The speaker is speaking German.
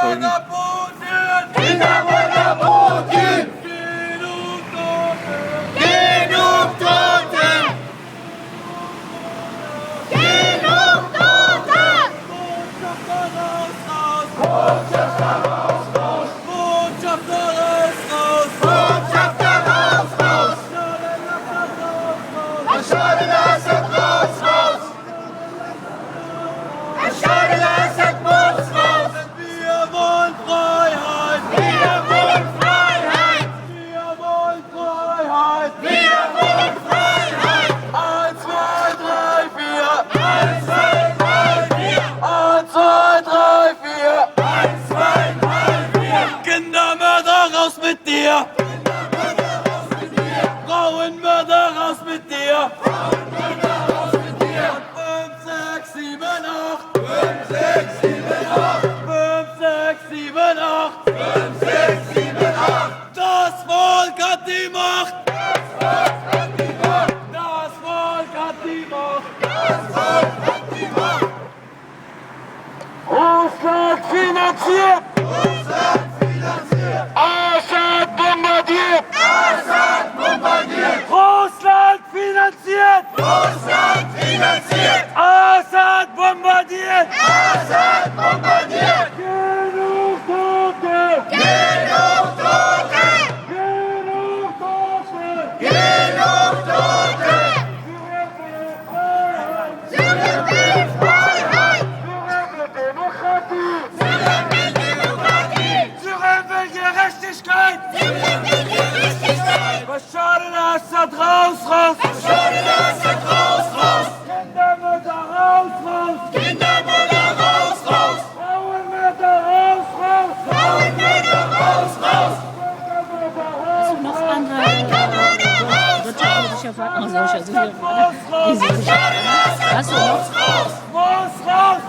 folgen. Kindermörder Putin! Genug Tote! Genug Tote! Botschafter raus, raus! Botschafter raus, raus! Bashar al-Assad raus, raus! Bashar al-Assad muss raus! Wir wollen Freiheit! Wir wollen Freiheit! Wir wollen Freiheit! Wir wollen Freiheit! 1, 2, 3, 4! 1, 2, 3, 4! 1, 2, 3, 4! 1, 2, 3, 4! Kindermörder raus mit dir! Frauenmörder raus mit dir! 5, 6, 7, 8! 5, 6, 7, 8! 5, 6, 7, 8! 5, 6, 7, 8! Das Volk hat die Macht! Das hat die Macht! Das Volk hat die Macht! Das Volk hat die Macht! Russland finanziert! Russland finanziert! Assad bombardiert! Assad bombardiert! Russland finanziert! Russland finanziert! Assad bombardiert! Assad bombardiert! Genug Tote! Genug Tote! Genug Tote! Genug Tote! Zurück in Freiheit! Zurück in Demokratie! Zurück in Demokratie! Zurück in Gerechtigkeit! Zurück in Gerechtigkeit! Bashar al-Assad raus, raus! Bashar al-Assad raus, raus! Kindermörder raus, raus! Kindermörder raus, raus! Frauenmörder raus, raus! Frauenmörder raus, raus! Völkermörder raus, Noch raus! andere wirtschaftspolitische Fragen. Also, Bashar al-Assad hast du noch? raus, raus! Raus, raus!